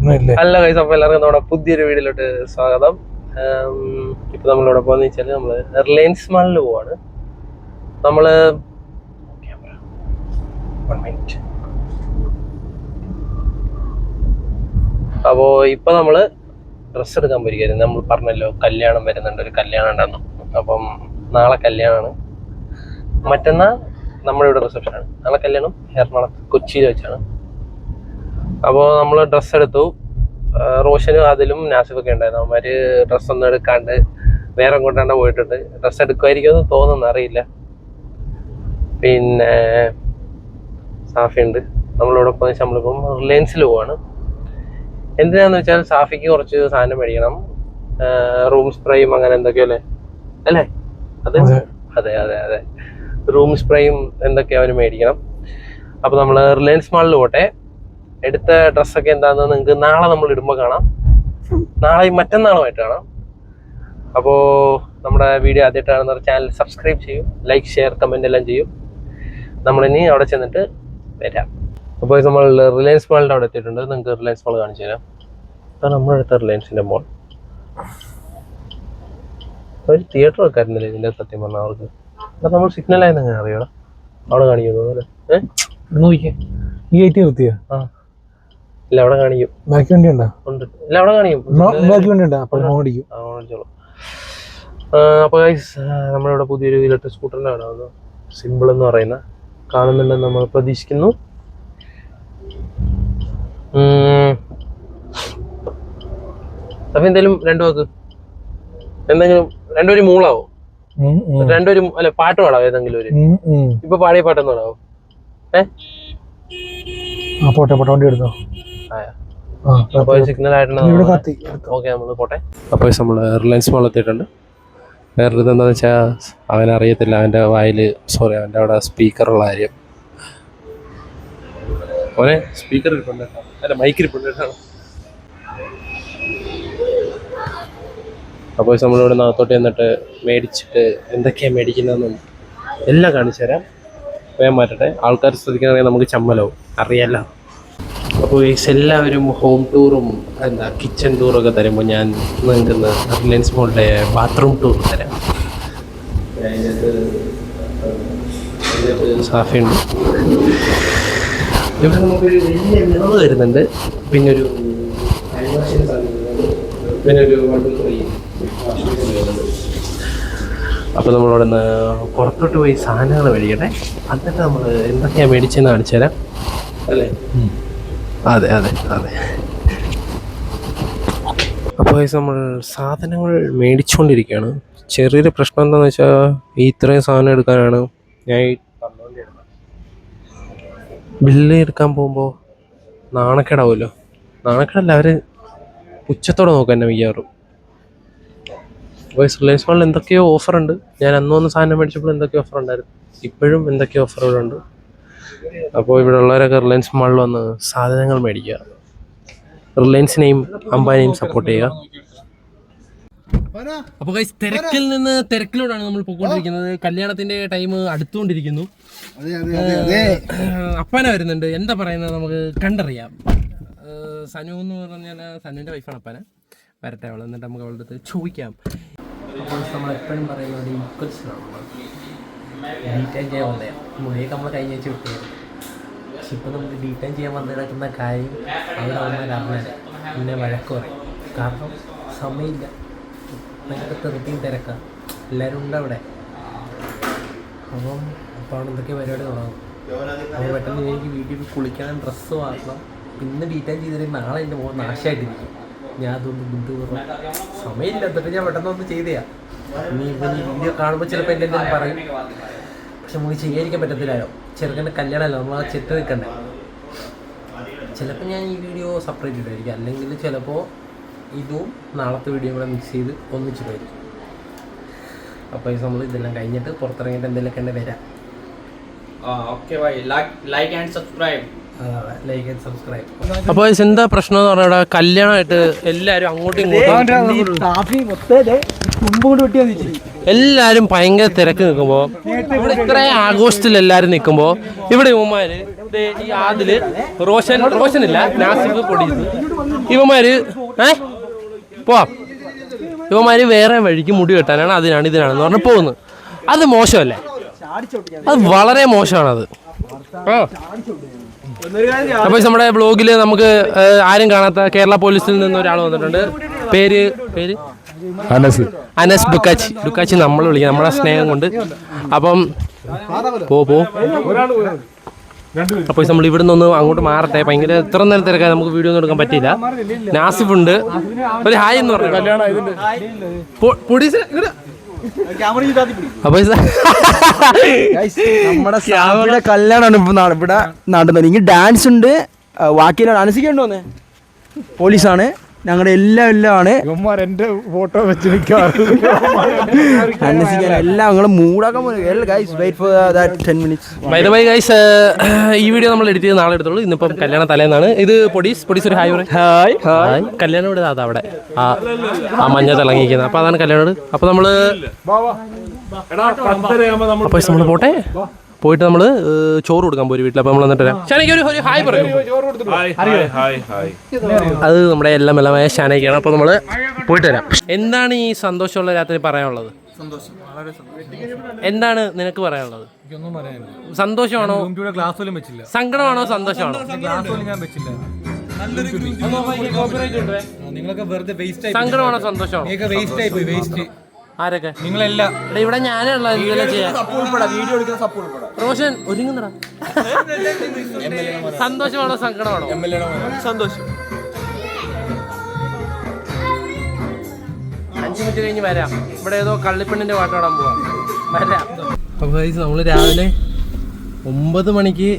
Hello guys, അപ്പോൾ എല്ലാവർക്കും നമ്മുടെ പുതിയൊരു വീഡിയോയിലോട്ട് സ്വാഗതം. ഇപ്പൊ നമ്മളിവിടെ പോകുന്ന വെച്ചാല് നമ്മള് റിലയൻസ് മാളിൽ പോവാണ്. നമ്മള് അപ്പോ ഇപ്പൊ നമ്മള് ഡ്രസ്സ് എടുക്കാൻ പോയിരിക്കുന്നു. നമ്മൾ പറഞ്ഞല്ലോ കല്യാണം വരുന്നുണ്ട്, ഒരു കല്യാണം ഉണ്ടായിരുന്നു. അപ്പം നാളെ കല്യാണമാണ്, മറ്റന്നാൾ നമ്മുടെ ഇവിടെ റിസപ്ഷനാണ്. നാളെ കല്യാണം എറണാകുളത്ത് കൊച്ചിയിൽ വെച്ചാണ്. അപ്പോൾ നമ്മൾ ഡ്രസ്സ് എടുത്തു. റോഷനും അതിലും നാസിഫൊക്കെ ഉണ്ടായിരുന്നു. അവന്മാര് ഡ്രസ്സൊന്നും എടുക്കാണ്ട് വേറെ കൊണ്ടാണ്ട് പോയിട്ടുണ്ട്. ഡ്രസ്സ് എടുക്കുമായിരിക്കുമെന്ന് തോന്നുന്നു, അറിയില്ല. പിന്നെ സാഫിയുണ്ട്. നമ്മളിവിടെ പോകുന്ന നമ്മളിപ്പം റിലയൻസിൽ പോവാണ്. എന്തിനാന്ന് വെച്ചാൽ സാഫിക്ക് കുറച്ച് സാധനം മേടിക്കണം. റൂം സ്പ്രേയും അങ്ങനെ എന്തൊക്കെയോ അല്ലേ? അതെ അതെ അതെ അതെ റൂം സ്പ്രേയും എന്തൊക്കെയോ അവന് മേടിക്കണം. അപ്പോൾ നമ്മൾ റിലയൻസ് മാളിൽ പോട്ടെ. എടുത്ത ഡ്രസ്സൊക്കെ എന്താണെന്ന് നിങ്ങൾക്ക് നാളെ നമ്മൾ ഇടുമ്പോൾ കാണാം. നാളെയും മറ്റന്നാളുമായിട്ട് കാണാം. അപ്പോൾ നമ്മുടെ വീഡിയോ ആദ്യമായിട്ട് കാണുന്നവർ ചാനൽ സബ്സ്ക്രൈബ് ചെയ്യും, ലൈക്ക്, ഷെയർ, കമൻറ്റ് എല്ലാം ചെയ്യും. നമ്മളിനി അവിടെ ചെന്നിട്ട് വരാം. അപ്പോൾ നമ്മൾ റിലയൻസ് മാളിൻ്റെ അവിടെ എത്തിയിട്ടുണ്ട്. നിങ്ങൾക്ക് റിലയൻസ് മാൾ കാണിച്ചു തരാം. അതാണ് നമ്മളെടുത്ത റിലയൻസിൻ്റെ മോൾ. ഒരു തിയേറ്റർ വെക്കാറുണ്ടല്ലേ ഇതിൻ്റെ, സത്യം പറഞ്ഞാൽ അവർക്ക്. അപ്പം നമ്മൾ സിഗ്നലായെന്ന് എങ്ങനെ അറിയണം? അവിടെ കാണിക്കുന്നു അല്ലേ? നോക്കിയേ, ഈ ഗേറ്റ് നിർത്തിയോ? ആ ഇല്ല, അവിടെ കാണിക്കും. ബാക്കി വണ്ടി ഉണ്ടോ? ഉണ്ട്, ഇല്ല അവിടെ കാണിക്കും. ബാക്കി വണ്ടി ഉണ്ടോ? അപ്പോൾ ഓടിക്കും. അപ്പോൾ നമ്മളിവിടെ പുതിയൊരു ഇലക്ട്രിക് സ്കൂട്ടറിൻ്റെ ആണ് സിമ്പിൾ എന്ന് പറയുന്ന, കാണുന്നുണ്ടെന്ന് നമ്മൾ പ്രതീക്ഷിക്കുന്നു. അപ്പൊ എന്തായാലും എന്തെങ്കിലും രണ്ടുപേരും മൂളാവോ? രണ്ടുപേരും അല്ല, പാട്ട് പാടാവോ? ഏതെങ്കിലും ഒരു ഇപ്പൊ പാടിയ പാട്ടൊന്നും പാടാവോ? പോട്ടെ വണ്ടി എടുത്തോ. അപ്പോൾ സിഗ്നൽ ആയിട്ടുണ്ട്. ഓക്കെ, നമ്മൾ പോട്ടെ. അപ്പോൾ നമ്മൾ റിലയൻസ് മാളിൽ എത്തിയിട്ടുണ്ട്. വേറെ ഇതെന്താണെന്ന് വെച്ചാൽ അവനറിയത്തില്ല, അവൻ്റെ അവൻ്റെ അവിടെ സ്പീക്കറുള്ള കാര്യം. അവനെ സ്പീക്കർ ഇരിപ്പുണ്ട്, അല്ല മൈക്ക് ഇരിപ്പുണ്ട്. അപ്പോൾ നമ്മളിവിടെ നാത്തോട്ട് ചെന്നിട്ട് മേടിച്ചിട്ട് എന്തൊക്കെയാണ് മേടിക്കുന്നതെന്നും എല്ലാം കാണിച്ചു തരാം. വേഗം മാറ്റട്ടെ, ആൾക്കാർ ശ്രദ്ധിക്കുകയാണെങ്കിൽ നമുക്ക് ചമ്മലാവും, അറിയാലോ. അപ്പോൾ എല്ലാവരും ഹോം ടൂറും കിച്ചൺ ടൂറൊക്കെ തരുമ്പോൾ ഞാൻ നിങ്ങൾക്ക് റിലയൻസ് മോളിൻ്റെ ബാത്റൂം ടൂർ തരാം. അതിനകത്ത് സാഫയുണ്ട്. ഇവിടെ നമുക്കൊരു വലിയ മിറർ വരുന്നുണ്ട്, പിന്നെ ഒരു അപ്പോൾ നമ്മളവിടെ നിന്ന് പുറത്തോട്ട് പോയി സാധനങ്ങൾ മേടിക്കട്ടെ. എന്നിട്ട് നമ്മൾ എന്തൊക്കെയാണ് മേടിച്ചതെന്ന് കാണിച്ചു തരാം, അല്ലേ? അതെ അതെ അതെ അപ്പോൾ നമ്മൾ സാധനങ്ങൾ മേടിച്ചുകൊണ്ടിരിക്കുകയാണ്. ചെറിയൊരു പ്രശ്നം എന്താണെന്ന് വെച്ചാൽ ഇത്രയും സാധനം എടുക്കാനാണ് ഞാൻ പറഞ്ഞുകൊണ്ടിരുന്നത്. ബില്ല് എടുക്കാൻ പോകുമ്പോൾ നാണക്കേടാവുമല്ലോ. നാണക്കേടല്ല, അവർ പുച്ഛത്തോടെ നോക്കാൻ തന്നെ മിക്കവാറും. അപ്പോൾ റിലയൻസ് മാളിൽ എന്തൊക്കെയോ ഓഫറുണ്ട്. ഞാൻ അന്ന് സാധനം മേടിച്ചപ്പോൾ എന്തൊക്കെയോ ഓഫർ ഉണ്ടായിരുന്നു, ഇപ്പോഴും എന്തൊക്കെയോ ഓഫറുകളുണ്ട്. അപ്പോൾ ഇവിടെ ഉള്ളവരൊക്കെ റിലയൻസ് മാളിൽ വന്ന് സാധനങ്ങൾ മേടിക്കുക. റിലയൻസിനെയും അംബാനിയെയും സപ്പോർട്ട് ചെയ്യുക. അപ്പോൾ ഗൈസ്, തിരക്കിൽ നിന്ന് തിരക്കിലൂടെയാണ് നമ്മൾ പോയിക്കൊണ്ടിരിക്കുന്നത്. കല്യാണത്തിന്റെ ടൈം അടുത്തുകൊണ്ടിരിക്കുന്നു. അപ്പന വരുന്നുണ്ട്, എന്താ പറയുന്നത് നമുക്ക് കണ്ടറിയാം. സനു എന്ന് പറഞ്ഞാൽ സനുവിൻ്റെ വൈഫാണ് അപ്പന. വരട്ടെ അവൾ, എന്നിട്ട് നമുക്ക് അവളുടെ അടുത്ത് ചോദിക്കാം. അപ്പോൾ നമ്മൾ എപ്പോഴും പറയുന്നത് ഈക്വൽസിനാണ്. ഡീറ്റെയിൻ ചെയ്യാൻ വന്നതാണ് മുടിയൊക്കെ നമ്മൾ കഴിഞ്ഞ ആഴ്ച വിട്ടുകയാണ്. പക്ഷെ ഇപ്പോൾ നമുക്ക് ഡീറ്റെയിൻ ചെയ്യാൻ വന്ന് കിടക്കുന്ന കാര്യം അവിടെ വന്നാൽ അറിഞ്ഞാൽ പിന്നെ വഴക്ക് പറയും. കാരണം സമയമില്ല, ഭയങ്കര തെറുപ്പിയും തിരക്കാം, എല്ലാവരും ഉണ്ട് അവിടെ. അപ്പോൾ അവിടെ എന്തൊക്കെ പരിപാടി തുടങ്ങും. അപ്പോൾ പെട്ടെന്ന് എനിക്ക് വീട്ടിൽ കുളിക്കണം, ഡ്രസ്സ് വാങ്ങണം, പിന്നെ ഡീറ്റെയിൻ ചെയ്തിട്ട് നാളെ എൻ്റെ മുഖം നാശമായിട്ടിരിക്കും. ഞാൻ അതൊന്ന് ബുദ്ധിമുട്ടും സമയമില്ല, എന്നിട്ട് ഞാൻ പെട്ടെന്ന് ഒന്ന് ചെയ്തയാ. ഇനി വീഡിയോ കാണുമ്പോൾ ചിലപ്പോൾ എൻ്റെ എന്തെങ്കിലും പറയും, പക്ഷെ നമുക്ക് ചെയ്യാതിരിക്കാൻ പറ്റത്തില്ലല്ലോ. ചെറുക്കൻ്റെ കല്യാണമല്ലോ, നമ്മൾ ആ ചെട്ട് നിൽക്കണ്ടേ. ചിലപ്പോൾ ഞാൻ ഈ വീഡിയോ സെപ്പറേറ്റ് ഇട്ടായിരിക്കും, അല്ലെങ്കിൽ ചിലപ്പോൾ ഇതും നാളത്തെ വീഡിയോ കൂടെ മിക്സ് ചെയ്ത് ഒന്നിച്ചിട്ടായിരിക്കും. അപ്പോൾ നമ്മൾ ഇതെല്ലാം കഴിഞ്ഞിട്ട് പുറത്തിറങ്ങിയിട്ട് എന്തെങ്കിലുമൊക്കെ ഉണ്ട് വരാം. Like and subscribe. അപ്പോൾ എന്താ പ്രശ്നം എന്ന് പറഞ്ഞാൽ കല്യാണമായിട്ട് എല്ലാവരും അങ്ങോട്ടും ഇങ്ങോട്ടും എല്ലാവരും ഭയങ്കര തിരക്ക് നിൽക്കുമ്പോൾ, ഇവിടെ ഇത്രയും ആഘോഷത്തിൽ എല്ലാവരും നിൽക്കുമ്പോൾ ഇവിടെ ഉമ്മാര് ഈ ആദില് റോഷനില്ല നാസിഫ് പൊടിയത് ഇവന്മാര് പോവാം. ഇവന്മാര് വേറെ വഴിക്ക് മുടി വെട്ടാനാണ്, ഇതിനാണെന്ന് പറഞ്ഞ് പോകുന്നത്. അത് മോശമല്ലേ? അത് വളരെ മോശമാണത്. അപ്പോൾ നമ്മുടെ ബ്ലോഗിൽ നമുക്ക് ആരും കാണാത്ത കേരള പോലീസിൽ നിന്ന് ഒരാൾ വന്നിട്ടുണ്ട്. പേര് അനസ് ഡുക്കാച്ചി നമ്മൾ വിളിക്കാം, നമ്മുടെ സ്നേഹം കൊണ്ട്. അപ്പം പോ അപ്പോൾ നമ്മൾ ഇവിടെ നിന്ന് അങ്ങോട്ട് മാറട്ടെ. ഭയങ്കര ഇത്ര നേരം തിരക്കാൻ നമുക്ക് വീഡിയോ ഒന്നും എടുക്കാൻ പറ്റിയില്ല. നാസിഫ് ഉണ്ട്, ഒരു ഹായ് എന്ന് പറഞ്ഞു. നമ്മുടെ കല്യാണമാണ് ഇപ്പൊ ഇവിടെ നടന്നത്. ഇങ്ങനെ ഡാൻസ് ഉണ്ട്, ബാക്കിയെല്ലാം അനുസരിക്കണ്ടോന്ന് പോലീസാണ് ഞങ്ങളുടെ എല്ലാമാണ്. എന്റെ ഫോട്ടോ വെച്ച് അനുസരിക്കാൻ എല്ലാം ഞങ്ങൾ മൂടാക്കാൻ ഈ വീഡിയോ നമ്മൾ എഡിറ്റ് ചെയ്ത് നാളെ എടുത്തോളൂ. ഇന്നിപ്പം കല്യാണ തലേന്നാണ്. ഇത് പൊടീസ് ഒരു ഹായ് പറയും. ഹായ്. കല്യാണം ഇവിടെ അതാ അവിടെ ആ മഞ്ഞ തിളങ്ങിയിരിക്കുന്നത്. അപ്പൊ അതാണ് കല്യാണം. അപ്പൊ നമ്മള് നമ്മൾ പോയിട്ട് നമ്മള് ചോറ് കൊടുക്കാൻ പോയി വീട്ടിൽ. അപ്പൊ നമ്മൾ വന്നിട്ട് വരാം. ഷാനയ്ക്ക് ഒരു ഹായ് പറയും. അത് നമ്മുടെ എല്ലാം എല്ലാമായ ഷാനയ്ക്കാണ്. അപ്പൊ നമ്മള് പോയിട്ട് വരാം. എന്താണ് ഈ സന്തോഷമുള്ള രാത്രി പറയാനുള്ളത്? എന്താണ് നിനക്ക് പറയാനുള്ളത്? സന്തോഷമാണോ, സങ്കടമാണോ, സന്തോഷമാണോ? സങ്കടമാണോ, സന്തോഷമാണോ? ആരൊക്കെ? നിങ്ങളെല്ലാം ഇവിടെ ഞാനുള്ള റോഷൻ ഒരുങ്ങുന്നടാ. സന്തോഷമാണോ, സങ്കടമാണോ? സന്തോഷം. 5 മിനിറ്റ് കഴിഞ്ഞ് വരാം. ഇവിടെ ഏതോ കള്ളിപ്പെണ്ണിന്റെ പാട്ട് പാടാൻ പോവാം. വരാം. അപ്പോൾ നമ്മൾ രാവിലെ 9 മണിക്ക്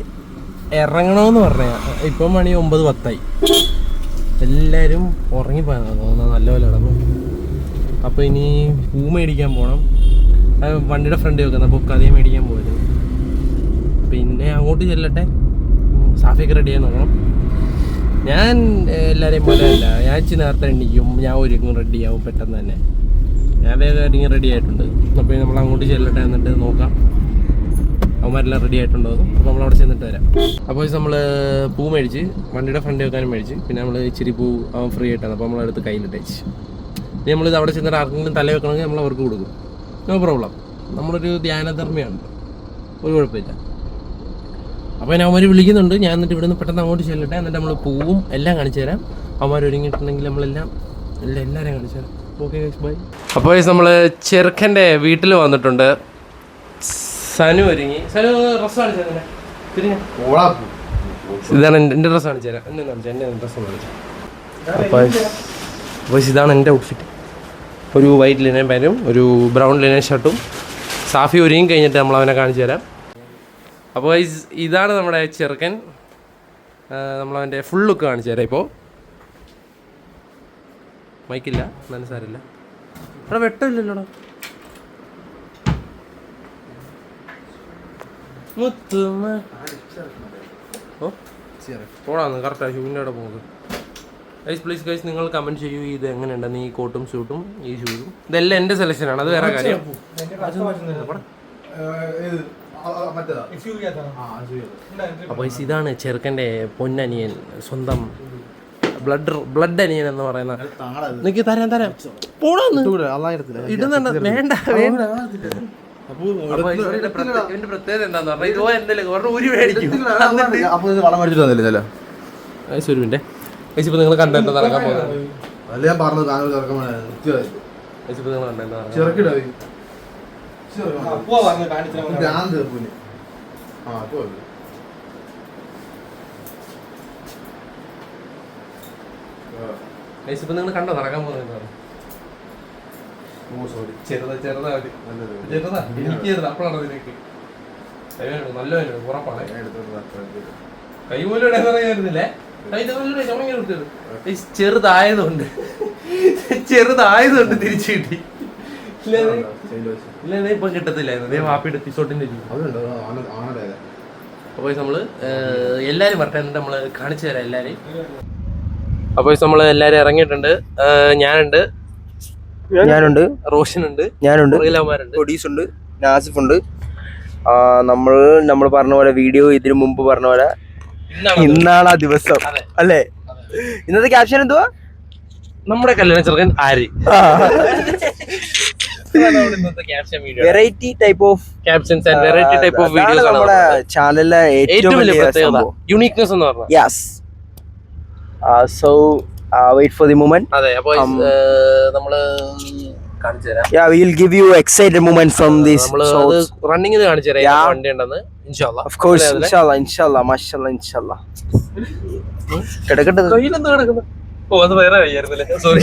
ഇറങ്ങണമെന്ന് പറഞ്ഞ ഇപ്പം മണി 9:10. എല്ലാവരും ഉറങ്ങിപ്പോയെന്നാ തോന്നുന്നത്, നല്ലപോലെ കിടന്നു. അപ്പോൾ ഇനി പൂ മേടിക്കാൻ പോകണം. വണ്ടിയുടെ ഫ്രണ്ട് വെക്കുന്ന അപ്പോൾ കഥയെ മേടിക്കാൻ പോയത്. പിന്നെ അങ്ങോട്ട് ചെല്ലട്ടെ, സാഫിയൊക്കെ റെഡിയായി നോക്കണം. ഞാൻ എല്ലാവരെയും പോലെ അല്ല, ഞാൻ ഇച്ചിരി നേരത്തെ എണ്ണിക്കും, ഞാൻ ഒരുങ്ങും, റെഡിയാവും പെട്ടെന്ന് തന്നെ. ഞാൻ വേഗം റെഡി ആയിട്ടുണ്ട്. അപ്പോൾ നമ്മൾ അങ്ങോട്ട് ചെല്ലട്ടെ, എന്നിട്ട് നോക്കാം അവന്മാരെല്ലാം റെഡി ആയിട്ടുണ്ടോ. അപ്പോൾ നമ്മളവിടെ ചെന്നിട്ട് വരാം. അപ്പോൾ നമ്മൾ പൂ മേടിച്ച് വണ്ടിയുടെ ഫ്രണ്ട് വെക്കാനും മേടിച്ച്, പിന്നെ നമ്മൾ ഇച്ചിരി പൂ അവൻ ഫ്രീ ആയിട്ടാണ്. അപ്പോൾ നമ്മളടുത്ത് കയ്യിലിട്ടേച്ച് ഇനി നമ്മളിത് അവിടെ ചെന്നിട്ട് ആർക്കെങ്കിലും തല വെക്കണമെങ്കിൽ നമ്മൾ അവർക്ക് കൊടുക്കും. No problem. നമ്മളൊരു ധ്യാനധർമ്മിയാണ്, ഒരു കുഴപ്പമില്ല. അപ്പോൾ ഞാൻ അവന്മാർ വിളിക്കുന്നുണ്ട്. ഞാൻ എന്നിട്ട് ഇവിടെ നിന്ന് പെട്ടെന്ന് അങ്ങോട്ട് ചെല്ലട്ടെ, എന്നിട്ട് നമ്മൾ പൂവും എല്ലാം കാണിച്ചു തരാം. അവന്മാർ ഒരുങ്ങിയിട്ടുണ്ടെങ്കിൽ എല്ലാവരെയും കാണിച്ചു തരാം. Okay bye. അപ്പോൾ നമ്മൾ ചെറുക്കൻ്റെ വീട്ടിൽ വന്നിട്ടുണ്ട്. സനു ഒരുങ്ങി. സനു ഡ്രസ്സ് കാണിച്ചു തരാം. ഇതാണ് എൻ്റെ ഡ്രസ്സ് കാണിച്ചു തരാം. എന്നെ കാണിച്ചു, എൻ്റെ ഡ്രസ്സ് കാണിച്ചു. അപ്പോൾ ഇതാണ് എൻ്റെ ഔട്ട്ഫിറ്റ്. ഒരു വൈറ്റ് ലിനൻ പാൻറ്റും ഒരു ബ്രൗൺ ലിനൻ ഷർട്ടും. സാഫി ഒരുങ്ങി കഴിഞ്ഞിട്ട് നമ്മൾ അവനെ കാണിച്ചു തരാം. അപ്പോൾ ഇതാണ് നമ്മുടെ ചെറുക്കൻ. നമ്മളവൻ്റെ ഫുൾ ലുക്ക് കാണിച്ചു തരാം. ഇപ്പോൾ മൈക്കില്ല, എന്നാലും സാരമില്ല. അവിടെ വെട്ടമില്ലല്ലോടാ. പോടാന്ന് കറക്റ്റാണ്. ഷൂവിൻ്റെ അവിടെ പോകുന്നത്. പ്ലീസ് ഗൈസ്, നിങ്ങൾ കമൻറ്റ് ചെയ്യൂ ഇത് എങ്ങനെയുണ്ടെന്ന്. ഈ കോട്ടും ഷൂട്ടും ഈ ഷൂസും ഇതെല്ലാം എൻ്റെ സെലക്ഷനാണ്, അത് വേറെ കാര്യം. അപ്പോൾ ഇതാണ് ചെറുക്കൻ്റെ പൊന്നനിയൻ, സ്വന്തം ബ്ലഡ് അനിയൻ എന്ന് പറയുന്ന. നിനക്ക് തരാം പോടാന്ന് ഇടുന്നുണ്ട്. വേണ്ട ഇവന്റെ പ്രത്യേകത എന്താന്ന് പറഞ്ഞാൽ ഇതോ എന്തെങ്കിലും ഒരു മേടിക്കും. ഒരു മിനിറ്റ്. ഇപ്പൊ നിങ്ങൾ കണ്ടന്റ് നടക്കാൻ പോകുന്നത് ഇപ്പൊ നിങ്ങൾ കണ്ടോ നടക്കാൻ പോകുന്നത്? ചെറുതാ എനിക്ക് അപ്പോഴാണ് ഇതിലേക്ക് നല്ല ഉറപ്പാണ്. കൈ പോലും ഇടായിരുന്നില്ലേ? ചെറുതായതുകൊണ്ട് തിരിച്ചു കിട്ടി. ഇല്ല ഇപ്പൊ കിട്ടത്തില്ലായിരുന്നു. വാപ്പിയുടെ എപ്പിസോഡിന്റെ. അപ്പോൾ നമ്മള് എല്ലാരും വരട്ടെ, എന്നിട്ട് നമ്മള് കാണിച്ചു തരാം എല്ലാരെയും. അപ്പോൾ നമ്മൾ എല്ലാരും ഇറങ്ങിയിട്ടുണ്ട്. ഞാനുണ്ട്, റോഷനുണ്ട്, ഞാനുണ്ട്, ഒഡീസുണ്ട്, നാസിഫുണ്ട്. നമ്മൾ പറഞ്ഞ പോലെ വീഡിയോ ഇതിനു മുമ്പ് പറഞ്ഞ പോലെ ഇന്നാണ് ആ ദിവസം അല്ലേ? ഇന്നത്തെ ക്യാപ്ഷൻ എന്തുവാ? നമ്മുടെ കല്യാണ ചെറുക്കൻ ആര്? Variety type of captions and variety type of videos ആണ് നമ്മുടെ ചാനലിലെ ഏറ്റവും വലിയ പ്രത്യേകത, യൂണിക്നെസ് എന്ന് പറഞ്ഞാൽ. Yes. So wait for the moment. അതെ, അപ്പോൾ നമ്മള് കാണിച്ചു തരാം. Yeah, we will give you excited moment from this. നമ്മള് അത് റണ്ണിംഗ് കാണിച്ചു തരാം വണ്ടി ഉണ്ടെന്ന്. ഇൻഷാല്ലാ, of course, inshallah, mashallah, inshallah. കിടക്കട്ടെ. കയ്യിലെന്താ കിടക്കുന്നത്? ഓ, അത് വേറെ വയ്യായിരുന്നല്ലേ, sorry.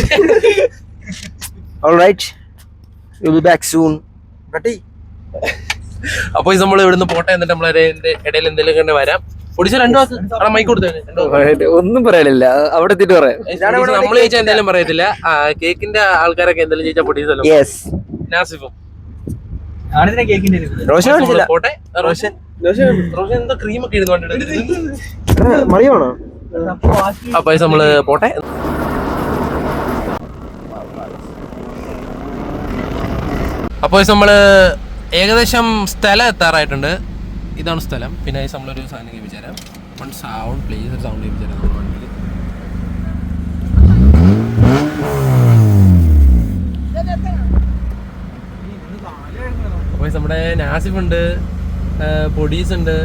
All right, we'll be back soon. Ready? അപ്പൊ നമ്മൾ ഇവിടുന്ന് പോട്ടെ, എന്നിട്ട് നമ്മളെ ഇടയിൽ എന്തെങ്കിലും കണ്ട് വരാം. ഒടിച്ച രണ്ടു വാക്ക് മൈക്ക് കൊടുത്തേ. ഒന്നും പറയാനില്ല, അവിടെ എത്തിയിട്ട് പറയാം. നമ്മൾ ചോദിച്ചാൽ എന്തായാലും പറയത്തില്ല. കേക്കിന്റെ ആൾക്കാരൊക്കെ എന്തെങ്കിലും ചോദിച്ചാൽ പൊടിച്ചല്ലോ. Yes. നാസിഫും റോഷൻ കാണിച്ചില്ല. പോട്ടെ. റോഷൻ എന്താ ക്രീമൊക്കെ ഇടുന്നു വണ്ടിയുടെ. മറിയാണോ? അപ്പൊ നമ്മള് പോട്ടെ. അപ്പോൾ നമ്മള് ഏകദേശം സ്ഥലം എത്താറായിട്ടുണ്ട്. ഇതാണ് സ്ഥലം. പിന്നെ നമ്മളൊരു സാധനം കേൾപ്പിച്ചു തരാം. വൺ സൗണ്ട് പ്ലീസ്, ഒരു സൗണ്ട് കേൾപ്പിച്ചു തരാം നമ്മൾ വണ്ടിയിൽ. അപ്പോൾ നമ്മുടെ നാസിഫ് ഉണ്ട്, പൊടീസ് ഉണ്ട്,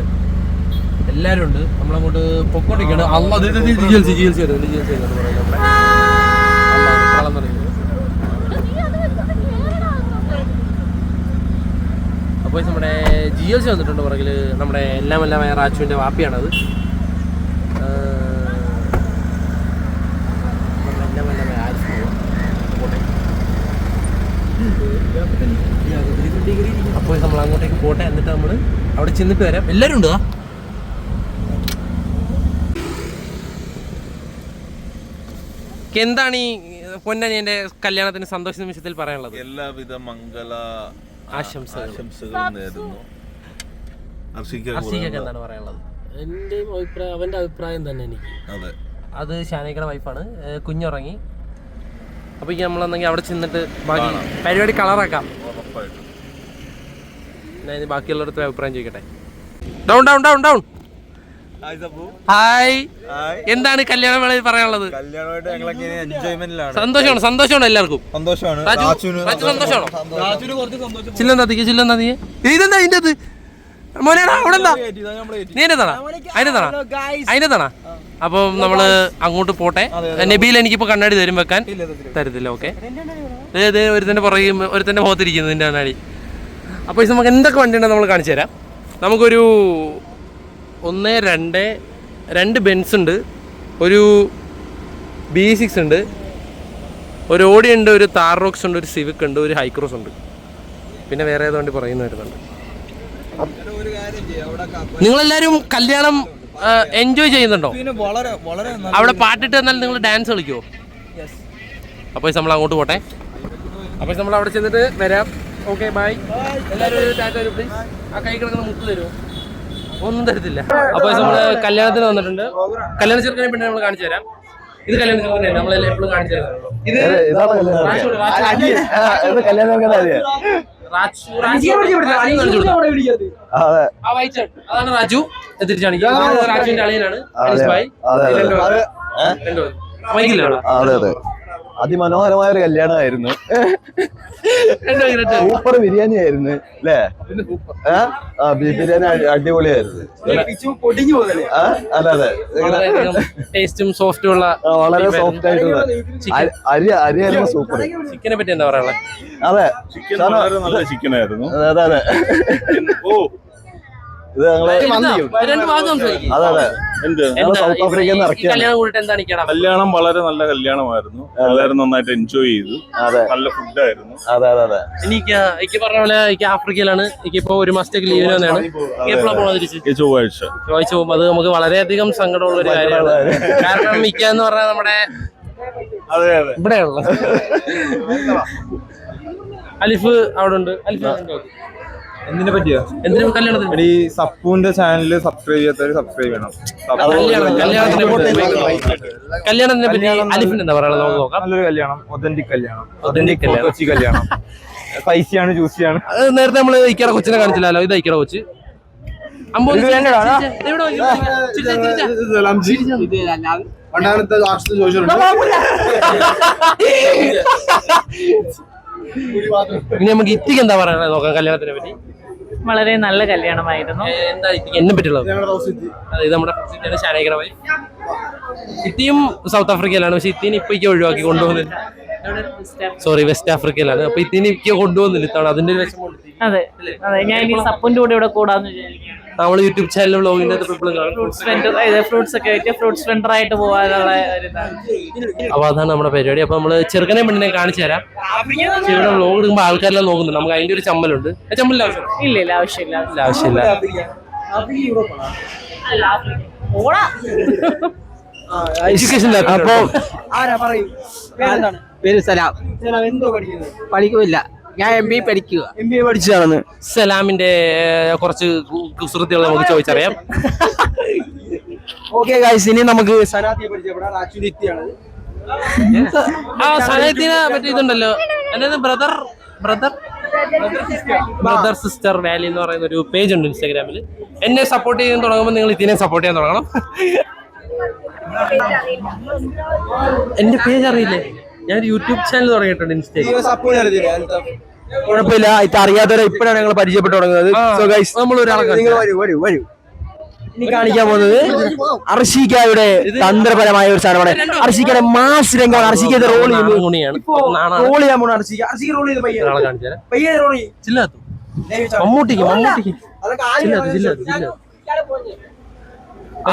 എല്ലാവരും ഉണ്ട്. നമ്മളങ്ങോട്ട് പൊക്കോണ്ടിരിക്കുകയാണ്. അപ്പോൾ നമ്മുടെ GLC വന്നിട്ടുണ്ട് പുറകിൽ. നമ്മുടെ എല്ലാം റാച്ചുവിൻ്റെ വാപ്പിയാണത്. അപ്പോൾ നമ്മൾ അങ്ങോട്ടേക്ക് പോട്ടെ, എന്നിട്ട് നമ്മൾ അവിടെ ചെന്നിട്ട് വരാം. എല്ലാവരും ഉണ്ട്. എന്താണ് ഈ പൊന്നനിയന്റെ കല്യാണത്തിന് സന്തോഷ നിമിഷത്തിൽ പറയാനുള്ളത്? എല്ലാവിധ മംഗള ആശംസകൾ നേരുന്നു. അർഷിക്കൊക്കെ എന്താണ് പറയാനുള്ളത്? എന്റെയും അഭിപ്രായം, അവന്റെ അഭിപ്രായം തന്നെ എനിക്ക്. അതെ, അത് ഷാനയ്ക്കയുടെ വൈഫാണ്. കുഞ്ഞുറങ്ങി. അപ്പൊ നമ്മളെന്നെങ്കിൽ അവിടെ ചെന്നിട്ട് ബാക്കി പരിപാടി കളറാക്കാം. ഞാൻ ബാക്കിയുള്ളവരുടെ അഭിപ്രായം ചോദിക്കട്ടെ. Down down down down. Hi, എന്താണ് കല്യാണ വേളയിൽ പറയാനുള്ളത്? സന്തോഷമാണ്, സന്തോഷമാണ്, എല്ലാവർക്കും സന്തോഷമാണ്. സന്തോഷമാണോ? ചില്ലെന്താ ഇതെന്താ ഇതിന്റെ അത് മോനാ? അവിടെ എന്താ നീ എന്റെതാണാ? അതിനെത്താണാ? അപ്പം നമ്മള് അങ്ങോട്ട് പോട്ടെ. നബീൽ എനിക്കിപ്പോ കണ്ണാടി തരും, വെക്കാൻ തരത്തില്ല. ഓക്കെ, ഒരുത്തന്റെ പുറകെ ഒരുത്തന്റെ മുഖത്തിരിക്കുന്നു നിന്റെ കണ്ണാടി. അപ്പോൾ നമുക്ക് എന്തൊക്കെ വണ്ടി ഉണ്ടെന്ന് നമ്മൾ കാണിച്ചു തരാം. നമുക്കൊരു 2 ബെൻസ് ഉണ്ട്, ഒരു B6 ഉണ്ട്, ഒരു ഓഡി ഉണ്ട്, ഒരു താർ റോക്സ് ഉണ്ട്, ഒരു സിവിക് ഉണ്ട്, ഒരു ഹൈക്രോസ് ഉണ്ട്, പിന്നെ വേറെ ഏതോ വണ്ടി പറയുന്ന വരുന്നുണ്ട്. നിങ്ങളെല്ലാവരും കല്യാണം എൻജോയ് ചെയ്യുന്നുണ്ടോ? അവിടെ പാട്ടിട്ട് തന്നാൽ നിങ്ങൾ ഡാൻസ് കളിക്കുമോ? അപ്പോൾ നമ്മൾ അങ്ങോട്ട് പോട്ടെ. അപ്പോൾ നമ്മൾ അവിടെ ചെന്നിട്ട് വരാം. Okay, bye. എല്ലാവരും ഒരു ടാറ്റ തരൂ പ്ലീസ്. ആ കൈ കിടക്കുന്ന മുത്ത് തരുമോ? ഒന്നും തരത്തില്ല. അപ്പോൾ നമ്മള് കല്യാണത്തിന് വന്നിട്ടുണ്ട്. കല്യാണ ചെറുക്കനെ പിന്നെ നമ്മൾ കാണിച്ചു തരാം. ഇത് കല്യാണ ചെറുക്കനെ നമ്മളെല്ലാം എപ്പോഴും കാണിച്ചു തരാം. ഇത് അതാണ് രാജു. തിരിച്ചാണ് രാജുവിന്റെ അളിയനാണ്. അതിമനോഹരമായ ഒരു കല്യാണമായിരുന്നു. സൂപ്പർ ബിരിയാണി ആയിരുന്നു അല്ലേ? ബീഫ് ബിരിയാണി അടിപൊളിയായിരുന്നു. അതെ അതെ, ടേസ്റ്റും സോഫ്റ്റും ഉള്ള, വളരെ സോഫ്റ്റ് ആയിട്ടുള്ള അരിയായിരുന്നു. സൂപ്പർ. ചിക്കനെ പറ്റി എന്താ പറയാനുള്ളത്? അതെ, ചിക്കൻ വളരെ നല്ല ചിക്കൻ ആയിരുന്നു. അതെ അതെ. ഇത് സൗത്ത് ആഫ്രിക്കയിൽ നിന്ന് ഇറക്കിയാണ്. കല്യാണം വളരെ നല്ല കല്യാണമായിരുന്നു. എല്ലാവരും നന്നായിട്ട് എൻജോയ് ചെയ്തു. നല്ല ഫുഡായിരുന്നു. അതെ അതെ അതെ. എനിക്ക് പറഞ്ഞ പോലെ ആഫ്രിക്കയിലാണ്. എനിക്കിപ്പോ ഒരു മാസത്തേക്ക് ലീവിന് വന്നതാണ്. എപ്പോഴാണ് പോണത്? തിരിച്ച് ചൊവ്വാഴ്ച പോകുമ്പോൾ. അത് നമുക്ക് വളരെയധികം സങ്കടമുള്ള ഒരു കാര്യമാണ്. കാരണം മിക്ക എന്ന് പറഞ്ഞാൽ നമ്മുടെ ഇവിടെയുള്ള അലിഫ് അവിടെ ഉണ്ട്. അലിഫ് എന്തിനെ പറ്റിയോ? എന്തിനും കല്യാണത്തിന് ഈ സപ്പുവിന്റെ ചാനൽ സബ്സ്ക്രൈബ് ചെയ്യാത്തവര് സബ്സ്ക്രൈബ് ചെയ്യണം. കല്യാണത്തിനെ പറ്റി അലിഫിന് എന്താ പറയാനുള്ളത്? നമുക്ക് നോക്കാം. നല്ലൊരു കല്യാണം, ഒതന്റിക് കൊച്ചി കല്യാണം. സ്പൈസിയാണ്, ജ്യൂസിയാണ്. നേരത്തെ നമ്മള് ഇക്കറ കൊച്ചിനെ കാണിച്ചില്ലല്ലോ. ഇത് ഇക്കറ കൊച്ച്. രണ്ടാമത്തെ ലാസ്റ്റ് ചോദിച്ചിട്ടുണ്ട്. ഇനി നമുക്ക് ഇത്തിക്ക് എന്താ പറയാനുള്ളത് നോക്കാം കല്യാണത്തിനെ പറ്റി. വളരെ നല്ല കല്യാണമായിരുന്നു. എന്താ ഇത്തിക്ക് എന്നെ പറ്റിയുള്ളത്? ഇത് നമ്മുടെ ഷാനൈക്കടമായി. ഇത്തിയും സൗത്ത് ആഫ്രിക്കയിലാണ്, പക്ഷെ ഇത്തിനെ ഇപ്പൊ ഒഴിവാക്കി കൊണ്ടുപോകുന്നില്ല. Sorry, west ആഫ്രിക്കയിലാണ്. അപ്പൊ ഇത്തിനെ ഇപ്പൊ കൊണ്ടുപോകുന്നില്ല ഇത്തവണ. അതിന്റെ ഒരു വിഷമം. അതെ അതെ, ഞാൻ ഇനി സപ്പുന്റെ കൂടെ ഇവിടെ കൂടാന്ന് വിചാരിക്കുന്നു. നമ്മള് യൂട്യൂബ് ചാനൽ വ്ളോഗിന്റെ ഫ്രൂട്ട്സ് വെണ്ടർ ആയിട്ട് പോകാനുള്ള ഒരു ഇതാണ്. അപ്പൊ അതാണ് നമ്മുടെ പരിപാടി. അപ്പൊ നമ്മള് ചെറുക്കനെ പെണ്ണിനെ കാണിച്ചു തരാം. ഇവിടെ വ്ളോഗ് എടുക്കുമ്പോ ആൾക്കാരെല്ലാം നോക്കുന്നുണ്ട്. നമുക്ക് അതിന്റെ ഒരു ചമ്മലുണ്ട്. ചമ്മലിന്റെ ആവശ്യം ഇല്ല ആവശ്യമില്ല. ആവശ്യമില്ല. എഡ്യൂക്കേഷൻ അപ്പൊ പേര് സലാം. എന്തോ പഠിക്കുന്നത്? പഠിക്കുന്നില്ല, ഞാൻ MBA പഠിക്കുക. MBA പഠിച്ചതാണെന്ന്. സലാമിന്റെ കുറച്ച് കുസൃതികൾ നമുക്ക് ചോദിച്ചറിയാം. ഓക്കെ ഗൈസ്, ഇനി നമുക്ക് സനാത്തിയെ പരിചയപ്പെടാം. ആക്ച്വലി ഇത്തിയാണ്. ആ സനത്തിനെ പറ്റി ഇതുണ്ടല്ലോ, എന്നത് ബ്രദർ സിസ്റ്റർ വാലി എന്ന് പറയുന്ന ഒരു പേജ് ഉണ്ട് ഇൻസ്റ്റാഗ്രാമിൽ. എന്നെ സപ്പോർട്ട് ചെയ്യാൻ തുടങ്ങുമ്പോൾ നിങ്ങൾ ഇതിനെ സപ്പോർട്ട് ചെയ്യാൻ തുടങ്ങണം. എന്റെ പേജ് അറിയില്ലേ? ഞാൻ യൂട്യൂബ് ചാനൽ തുടങ്ങിയിട്ടുണ്ട് ഇൻസ്റ്റാഗ്രാം. കുഴപ്പമില്ല, ഇത് അറിയാത്തവരെ ഇപ്പോഴാണ് ഞങ്ങൾ പരിചയപ്പെട്ടു തുടങ്ങുന്നത്. നമ്മൾ ഒരാളെ വരൂ. ഇനി കാണിക്കാൻ പോകുന്നത് അർഷിക്കയുടെ തന്ത്രപരമായ ഒരു സാധനമാണ്. അർഷിക്കയുടെ മാസ് രംഗമാണ്. അർഷിക്കയുടെ റോൾ ചെയ്യാൻ പോണ അർഷിക്ക റോൾ ചെയ്ത് പയ്യെ റോൾ ചെയ്യും. മമ്മൂട്ടിക്ക്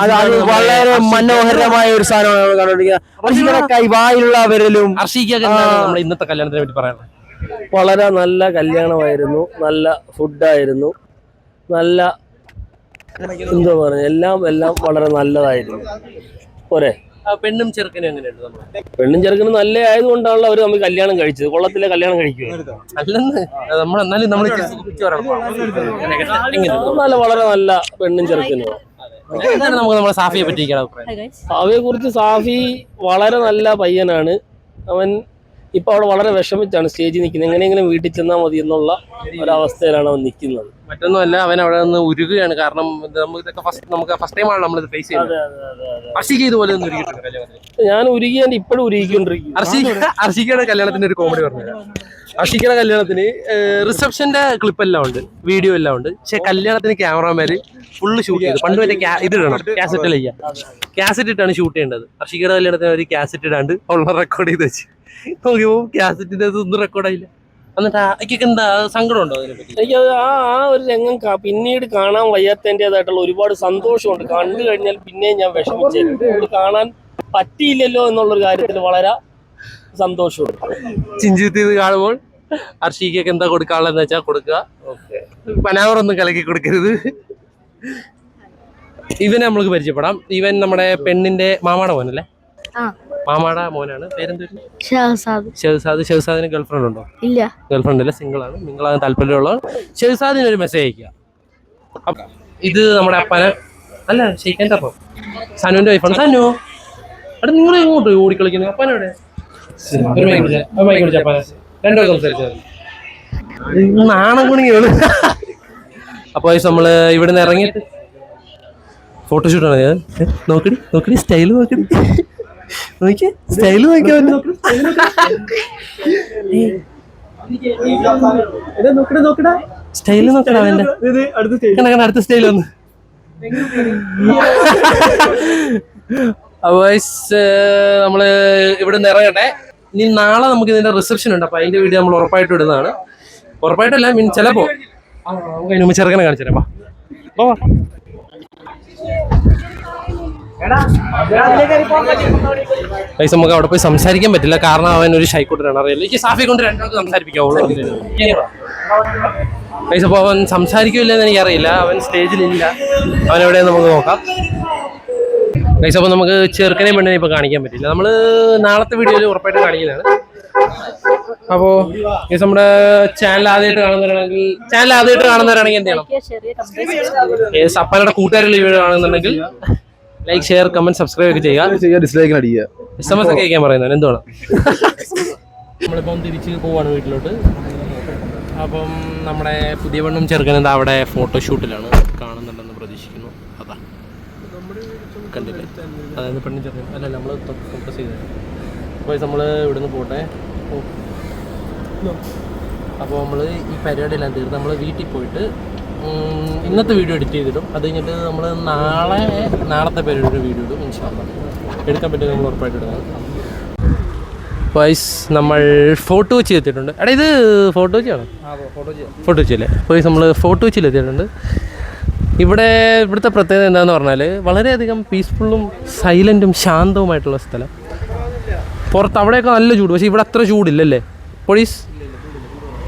അത് വളരെ മനോഹരമായ ഒരു സാധനമാണ് കണ്ടുകൊണ്ടിരിക്കുന്നത്. അർഷിക്കയുടെ കൈവായിലുള്ള വിരലും. നമ്മുടെ ഇന്നത്തെ കല്യാണത്തിനെ പറ്റി പറയാനുള്ളത് വളരെ നല്ല കല്യാണമായിരുന്നു, നല്ല ഫുഡായിരുന്നു, നല്ല എന്താ പറയുക, എല്ലാം വളരെ നല്ലതായിരുന്നു. പോരെ. പെണ്ണും ചെറുക്കനും എങ്ങനെയുണ്ട്? പെണ്ണും ചെറുക്കനും നല്ല ആയതുകൊണ്ടാണല്ലോ അവർ നമ്മൾ കല്യാണം കഴിച്ചത്. കൊള്ളത്തിലെ കല്യാണം കഴിക്കുക അല്ലെന്ന് നമ്മളെന്നാലും നമ്മൾ വളരെ നല്ല പെണ്ണും ചെറുക്കനും. നമുക്ക് നമ്മുടെ സാഫിയെ പറ്റി സാഫിയെ കുറിച്ച്, സാഫി വളരെ നല്ല പയ്യനാണ്. അവൻ ഇപ്പൊ അവിടെ വളരെ വിഷമിച്ചാണ് സ്റ്റേജിൽ നിൽക്കുന്നത്. എങ്ങനെയെങ്കിലും വീട്ടിൽ ചെന്നാൽ മതി എന്നുള്ള ഒരവസ്ഥയിലാണ് അവൻ നിൽക്കുന്നത്. മറ്റൊന്നുമല്ല, അവൻ അവിടെ നിന്ന് ഉരുകുകയാണ്. കാരണം നമുക്ക് ഫസ്റ്റ് ടൈമാണ് നമ്മളിത് ഫേസ് ചെയ്യുന്നത്. അർഷിക ഇതുപോലെ ഒന്നും ഉരുകിയിട്ടുണ്ട്. ഞാൻ ഉരുകിയാണ്ട് ഇപ്പോഴും ഉരുകിക്കൊണ്ടിരിക്കും. അർഷികയുടെ കല്യാണത്തിന്റെ ഒരു കോമഡി പറഞ്ഞു. അർഷികയുടെ കല്യാണത്തിന് റിസപ്ഷന്റെ ക്ലിപ്പെല്ലാം ഉണ്ട്, വീഡിയോ എല്ലാം ഉണ്ട്. പക്ഷെ കല്യാണത്തിന് ക്യാമറമാര് ഫുള്ള് ഷൂട്ട് ചെയ്തു. പണ്ട് മറ്റേ ഇതിടണം, കാസറ്റ് ഇട്ടാണ് ഷൂട്ട് ചെയ്യേണ്ടത്. അർഷികയുടെ കല്യാണത്തിന് ഒരു കാസറ്റ് ഇടാണ്ട് ഉള്ള റെക്കോർഡ് ചെയ്ത് വെച്ച് നോക്കിയപ്പോ കാസറ്റിന്റെ ഒന്നും റെക്കോർഡായില്ല. എന്നിട്ട് എനിക്ക് എന്താ സങ്കടം ഉണ്ടോ അതിനെപ്പറ്റി? എനിക്കത് ആ ഒരു രംഗം പിന്നീട് കാണാൻ വയ്യാത്തതിൻ്റെതായിട്ടുള്ള ഒരുപാട് സന്തോഷമുണ്ട്. കണ്ടു കഴിഞ്ഞാൽ പിന്നെയും ഞാൻ വിഷമിച്ചു. കാണാൻ പറ്റിയില്ലല്ലോ എന്നുള്ളൊരു കാര്യത്തിൽ വളരെ സന്തോഷമുണ്ട്. ചിഞ്ചിത്ത് ഇത് കാണുമ്പോൾ അർഷികയ്ക്ക് എന്താ കൊടുക്കാനുള്ളതെന്ന് വെച്ചാൽ കൊടുക്കുക. പനാവറൊന്നും കലക്കി കൊടുക്കരുത്. ഇവനെ നമ്മൾക്ക് പരിചയപ്പെടാം. ഇവൻ നമ്മുടെ പെണ്ണിന്റെ മാമാടെ മോനല്ലേ? മാമാടെ മോനാണ്. പേരെന്താ? ഷെഹസാദിന് ഗേൾഫ്രണ്ട് ഉണ്ടോ? ഇല്ല. ഗേൾഫ്രണ്ട് ഇല്ല, സിംഗിൾ ആണ്. നിങ്ങളാണ് താല്പര്യമുള്ളത്. ഷെഹസാദിന് ഒരു മെസ്സേജ് അയക്കുക. ഇത് നമ്മുടെ അപ്പനെ അല്ല, ഷെയ്ഖന്റെ അപ്പം സനുവിന്റെ വൈഫാണ്. സനു, അവിടെ നിങ്ങൾ എങ്ങോട്ട് ഓടിക്കളിക്കുന്നു? അപ്പനോടെ രണ്ടോ സംസാരിച്ചത് നാണം കുണിയാണ്. അപ്പൊ നമ്മള് ഇവിടുന്ന് ഇറങ്ങിയിട്ട് ഫോട്ടോഷൂട്ടാണ്. ഞാൻ നോക്കടി സ്റ്റൈല് നോക്കടി, നോക്കിയ സ്റ്റൈല് നോക്കിയാ സ്റ്റൈല് നോക്കടാ. അവന്റെ അടുത്ത സ്റ്റൈല് വന്ന്. അപ്പൊ നമ്മള് ഇവിടെ നിന്ന് ഇറങ്ങട്ടെ. ഇനി നാളെ നമുക്ക് ഇതിന്റെ റിസപ്ഷൻ ഉണ്ട്. അപ്പൊ അതിന്റെ വീഡിയോ നമ്മൾ ഉറപ്പായിട്ടും ഇടുന്നതാണ്. ഉറപ്പായിട്ടല്ല, മീൻ ചിലപ്പോ നമുക്ക് അതിന് മുമ്പ് ചെറുക്കനെ കാണിച്ചു തരാം. നമുക്ക് അവിടെ പോയി സംസാരിക്കാൻ പറ്റില്ല, കാരണം അവൻ ഒരു ഷൈക്കൂട്ടനാണ്. അറിയില്ല, എനിക്ക് സാഫിയെ കൊണ്ട് രണ്ടാൾക്ക് സംസാരിപ്പിക്കാവുള്ളൂ. അപ്പൊ അവൻ സംസാരിക്കില്ലെന്ന് എനിക്കറിയില്ല. അവൻ സ്റ്റേജിലില്ല. അവനെവിടെയെന്ന് നമുക്ക് നോക്കാം. അപ്പൊ നമുക്ക് ചെറുക്കനെ പെണ്ണിനെ ഇപ്പൊ കാണിക്കാൻ പറ്റില്ല. നമ്മള് നാളത്തെ വീഡിയോയിൽ ഉറപ്പായിട്ട് കാണിക്കുന്നതാണ്. അപ്പോ നമ്മുടെ ചാനൽ ആദ്യമായിട്ട് കാണുന്നവരാണെങ്കിൽ എന്ത് ചെയ്യണം? അപ്പനയുടെ കൂട്ടുകാരുടെ വീഡിയോ കാണുന്നുണ്ടെങ്കിൽ ലൈക്ക്, ഷെയർ, കമന്റ്, സബ്സ്ക്രൈബ് ഒക്കെ ചെയ്യുക. ഡിസ്ലൈക്ക് അടിക്കുക. SMS ഒക്കെ അയക്കാൻ പറയുന്നത് എന്തുവേണം. നമ്മളിപ്പം തിരിച്ച് പോവാണ് വീട്ടിലോട്ട്. അപ്പം നമ്മുടെ പുതിയ പെണ്ണും ചെറുക്കനും അവിടെ ഫോട്ടോഷൂട്ടിലാണ്. കാണുന്നുണ്ടെന്ന് പ്രതീക്ഷിക്കുന്നു. അതാ കണ്ടില്ലേ, അതായത് പെണ്ണ് ചെറിയ അല്ല നമ്മൾ ഫോക്കസ് ചെയ്തത്. അപ്പോൾ നമ്മൾ ഇവിടുന്ന് പോട്ടെ. അപ്പോൾ നമ്മൾ ഈ പരിപാടിയെല്ലാം തീർത്ത് നമ്മൾ വീട്ടിൽ പോയിട്ട് ഇന്നത്തെ വീഡിയോ എഡിറ്റ് ചെയ്തിടും. അത് കഴിഞ്ഞിട്ട് നമ്മൾ നാളത്തെ പരിപാടിയുടെ വീഡിയോ ഇടും. ഇൻഷാ അല്ലാഹ് എടുക്കാൻ പറ്റും, നമ്മൾ ഉറപ്പായിട്ട് ഇടുന്നത്. വൈസ് നമ്മൾ ഫോട്ടോ വെച്ച് എത്തിയിട്ടുണ്ട്. എടാ ഇത് ഫോട്ടോ വെച്ചാണോ? ഫോട്ടോ വെച്ചല്ലേ? വൈസ് നമ്മൾ ഫോട്ടോ വെച്ചിൽ എത്തിയിട്ടുണ്ട്. ഇവിടുത്തെ പ്രത്യേകത എന്താണെന്ന് പറഞ്ഞാൽ വളരെയധികം പീസ്ഫുള്ളും സൈലൻറ്റും ശാന്തവുമായിട്ടുള്ള സ്ഥലം. പുറത്ത് അവിടെയൊക്കെ നല്ല ചൂട്, പക്ഷേ ഇവിടെ അത്ര ചൂടില്ലല്ലേ പോലീസ്?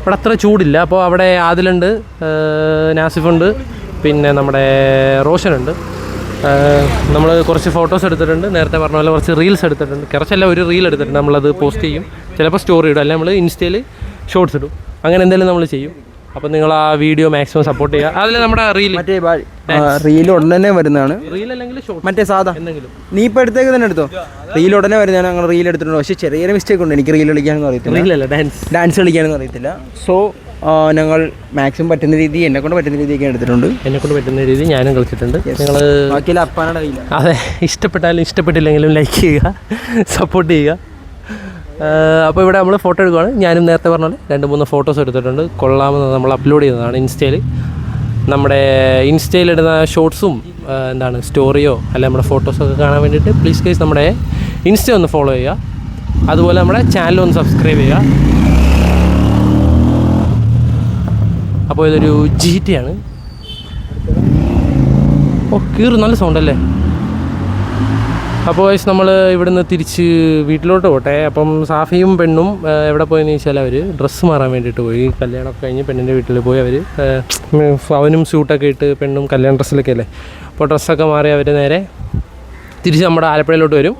ഇവിടെ അത്ര ചൂടില്ല. അപ്പോൾ അവിടെ ആദിലുണ്ട്, നാസിഫുണ്ട്, പിന്നെ നമ്മുടെ റോഷനുണ്ട്. നമ്മൾ കുറച്ച് ഫോട്ടോസ് എടുത്തിട്ടുണ്ട്, നേരത്തെ പറഞ്ഞ പോലെ കുറച്ച് റീൽസ് എടുത്തിട്ടുണ്ട്. കുറച്ചല്ല, ഒരു റീൽ എടുത്തിട്ടുണ്ട്. നമ്മളത് പോസ്റ്റ് ചെയ്യും, ചിലപ്പോൾ സ്റ്റോറി ഇടും, അല്ലെങ്കിൽ നമ്മൾ ഇൻസ്റ്റയിൽ ഷോർട്സ് ഇടും. അങ്ങനെ എന്തെങ്കിലും നമ്മൾ ചെയ്യും. അപ്പോൾ നിങ്ങൾ ആ വീഡിയോ മാക്സിമം സപ്പോർട്ട് ചെയ്യുക. അതിൽ നമ്മുടെ റീൽ ഉടനെ വരുന്നതാണ്. റീൽ അല്ലെങ്കിൽ ഷോർട്ട് മറ്റേ സാധാ എന്തെങ്കിലും. നീ ഇപ്പോൾ എടുത്തേക്ക് തന്നെ എടുത്തോ. റീൽ ഉടനെ വരുന്നതാണ്. ഞങ്ങൾ റീൽ എടുത്തിട്ടുണ്ട്, പക്ഷേ ചെറിയൊരു മിസ്റ്റേക്ക് ഉണ്ട്. എനിക്ക് റീൽ കളിക്കാനൊന്നും അറിയത്തില്ല. റീലല്ല, ഡാൻസ് കളിക്കാനൊന്നും അറിയത്തില്ല. സോ ഞങ്ങൾ മാക്സിമം പറ്റുന്ന രീതി, എന്നെക്കൊണ്ട് പറ്റുന്ന രീതിയൊക്കെ എടുത്തിട്ടുണ്ട്. എന്നെക്കൊണ്ട് പറ്റുന്ന രീതി ഞാനും കളിച്ചിട്ടുണ്ട്. നിങ്ങൾ ബാക്കിയുള്ള അപ്പാനോട് അറിയില്ല. അതെ, ഇഷ്ടപ്പെട്ടാലും ഇഷ്ടപ്പെട്ടില്ലെങ്കിലും ലൈക്ക് ചെയ്യുക, സപ്പോർട്ട് ചെയ്യുക. അപ്പോൾ ഇവിടെ നമ്മൾ ഫോട്ടോ എടുക്കുകയാണ്. ഞാനും നേരത്തെ പറഞ്ഞ പോലെ 2-3 ഫോട്ടോസ് എടുത്തിട്ടുണ്ട്. കൊള്ളാമെന്ന് നമ്മൾ അപ്ലോഡ് ചെയ്തതാണ് ഇൻസ്റ്റയിൽ. നമ്മുടെ ഇൻസ്റ്റയിലിടുന്ന ഷോർട്സും എന്താണ് സ്റ്റോറിയോ അല്ല നമ്മുടെ ഫോട്ടോസൊക്കെ കാണാൻ വേണ്ടിയിട്ട് പ്ലീസ് ഗൈസ് നമ്മുടെ ഇൻസ്റ്റ ഒന്ന് ഫോളോ ചെയ്യുക. അതുപോലെ നമ്മുടെ ചാനൽ ഒന്ന് സബ്സ്ക്രൈബ് ചെയ്യുക. അപ്പോൾ ഇതൊരു GT ആണ്. ഓ കീറ് നല്ല സൗണ്ട് അല്ലേ. അപ്പോൾ നമ്മൾ ഇവിടുന്ന് തിരിച്ച് വീട്ടിലോട്ട് പോട്ടെ. അപ്പം സാഫിയും പെണ്ണും എവിടെ പോയെന്ന് ചോദിച്ചാൽ അവർ ഡ്രസ്സ് മാറാൻ വേണ്ടിയിട്ട് പോയി. കല്യാണമൊക്കെ കഴിഞ്ഞ് പെണ്ണിൻ്റെ വീട്ടിൽ പോയി. അവർ അവനും സ്യൂട്ടൊക്കെ ഇട്ട്, പെണ്ണും കല്യാണ ഡ്രസ്സിലൊക്കെ അല്ലേ. അപ്പോൾ ഡ്രസ്സൊക്കെ മാറി അവർ നേരെ തിരിച്ച് നമ്മുടെ ആലപ്പുഴയിലോട്ട് വരും.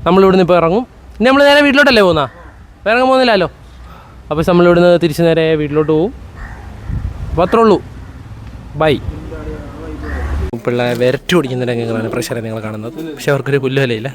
നമ്മളിവിടുന്ന് ഇപ്പോൾ ഇറങ്ങും. ഇനി നമ്മൾ നേരെ വീട്ടിലോട്ടല്ലേ പോകുന്ന? ഇറങ്ങാൻ പോകുന്നില്ലല്ലോ. അപ്പോൾ നമ്മളിവിടുന്ന് തിരിച്ച് നേരെ വീട്ടിലോട്ട് പോകും. അപ്പോൾ അത്രേ ഉള്ളൂ. ബൈ. പിള്ളേരെ വിരട്ടി ഓടിക്കുന്ന രംഗങ്ങളാണ് പ്രഷറെ നിങ്ങൾ കാണുന്നത്. പക്ഷെ അവർക്കൊരു പുല്ലുവിലയില്ല.